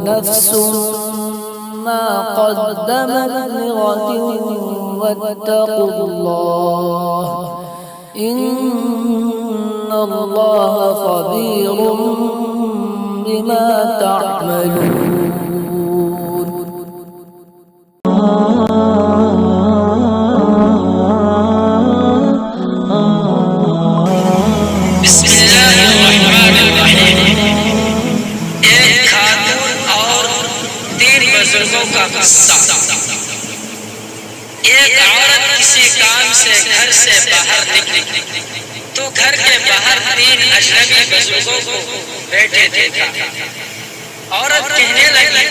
نفس ما قدمت لغد واتقوا الله إن الله خبير بما تعملون. بسم اللہ الرحمن الرحیم. ایک خاتون اور 3 بزرگوں کا قصہ. ایک عورت کسی کام سے گھر سے باہر نکلی تو گھر کے باہر 3 اجنبی بزرگوں کو بیٹھے دیکھا. عورت کہنے لگی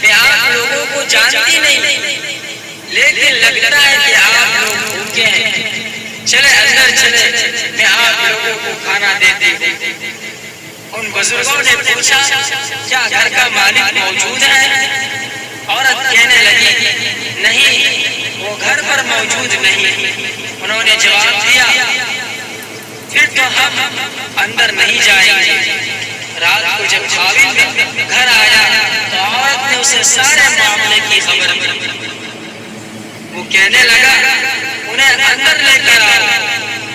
کہ آپ لوگوں کو جانتی نہیں، لیکن لگتا ہے کہ آپ لوگ بھوکے ہیں. چلے اندر چلے، میں آپ لوگوں کو کھانا دیتی ہوں. ان بزرگوں نے پوچھا کیا گھر کا مالک موجود ہے؟ عورت کہنے لگی نہیں، وہ گھر پر موجود نہیں. انہوں نے جواب دیا پھر تو ہم اندر نہیں جائیں گے. رات کو جب خاوند گھر آیا تو عورت نے اسے سارے معاملے کی خبر دی. وہ کہنے لگا انہیں اندر لے کر آؤ.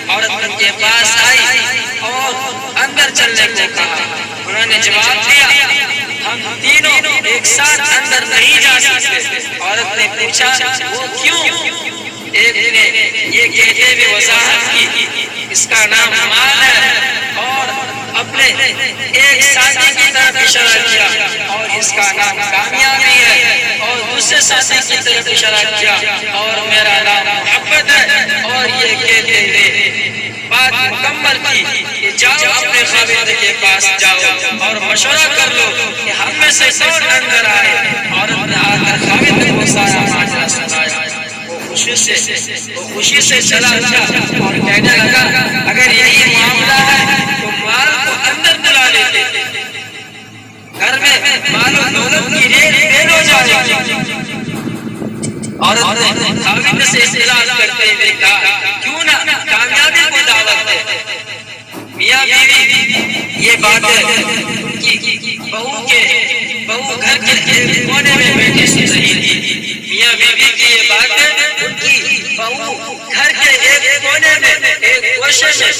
عورت ان کے پاس آئی اور اندر چلنے کو کہا. انہوں نے جواب دیا ہم تینوں ایک ساتھ اندر نہیں جا سکتے. عورت نے پوچھا وہ کیوں؟ ایک نے یہ کہتے ہوئے وضاحت کی اس کا نام مال ہے، اور اپنے ایک ساتھی کی طرف اشارہ کیا اور اس کا نام کامیابی ہے، اور دوسرے ساتھی کی طرف اشارہ کیا اور میرا نام محبت ہے. اور یہ کہتے ہوئے بات مکمل کی کہ جاؤ اپنے خاوند کے پاس جاؤ اور مشورہ کر لو کہ ہم میں سے کون اندر آئے. عورت نے آ کر خاوند کو سارا معاملہ سنایا. وہ خوشی سے چلا گیا اور کہنے لگا اگر یہی معاملہ ہے تو مال کو اندر بلا لیتے، گھر میں مال و دولت کی ریل ہو جائے. عورت نے خاوند سے اصلاح کرتے ہوئے کہا کیوں نہ کامیابی کو دعوت دے. میاں بیوی یہ بات کی بہو گھر کے ایک کونے میں بیٹھی سن رہی تھی. میاں بیوی کی یہ بات ان کی بہو گھر کے ایک کونے میں ایک گوشے میں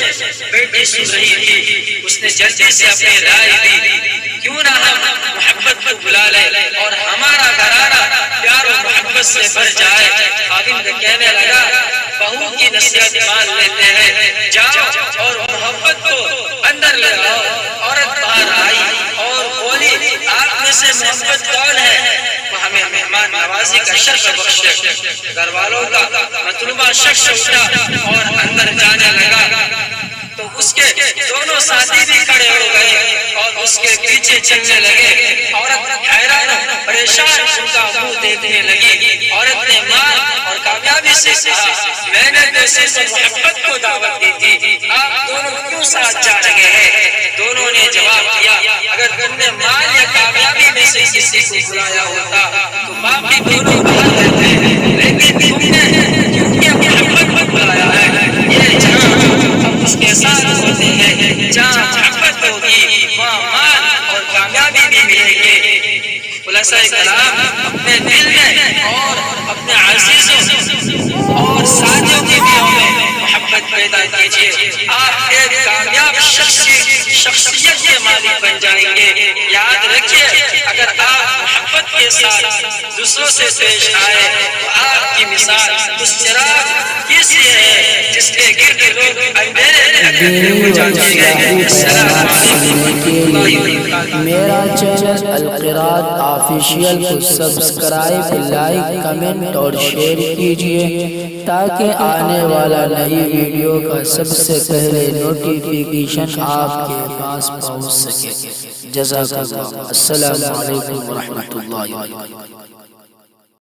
بیٹھی سن رہی تھی. اس نے جلدی سے اپنی رائے دی کیوں نہ ہم محبت کو بلا لیں اور ہمارا گھرانہ پیار و محبت سے بھر جائے. خاوند کہنے لگا بہو کی نصیحت مان لیتے ہیں، جاؤ اور محبت کو اندر لے آؤ. عورت باہر آئی اور بولی آپ میں سے محبت کون ہے؟ وہ ہمیں مہمان نوازی کا شرف بخشے. گھر والوں کا مطلوبہ شخص اٹھا اور اندر جانے لگا تو اس کے دونوں ساتھی بھی کھڑے ہو گئے اور اس کے پیچھے چلنے لگے. عورت حیران پریشان ان کا منہ دیکھنے لگی. عورت نے مال اور کامیابی سے کہا میں نے تو صرف محبت کو دعوت دی تھی، آپ دونوں کیوں ساتھ جا رہے ہیں؟ دونوں نے جواب دیا اگر تم نے مال یا کامیابی میں سے کسی کو بلایا ہوتا تو باقی دونوں باہر رہتے، لیکن تم نے کیونکہ محبت کو بلایا ہے. یہ جہاں ہم اس کے ساتھ ہوتے ہیں، جہاں محبت ہوگی وہاں مال اور کامیابی بھی ملے گی. خلاصہ کلام اپنے دل میں اور اپنے عزیزوں اور ساتھیوں کی دلوں میں محبت پیدا کیجیے. آپ ایک کامیاب شخصیت کے مالک بن جائیں گے. یاد رکھیے اگر آپ محبت کے ساتھ دوسروں سے پیش آئے تو آپ کی مثال اس چراغ کی سی ہے جس کے گرد لوگ اندھیرے میں جاتے ہیں. السلام علیکم میرا چینل القراءت آفیشیل کو سبسکرائب، لائک، کمنٹ اور شیئر کیجیے تاکہ آنے والا نئی ویڈیو کا سب سے پہلے نوٹیفیکیشن آپ کے پاس پہنچ سکے. جزاک اللہ. السلام علیکم ورحمۃ اللہ وبرکاتہ.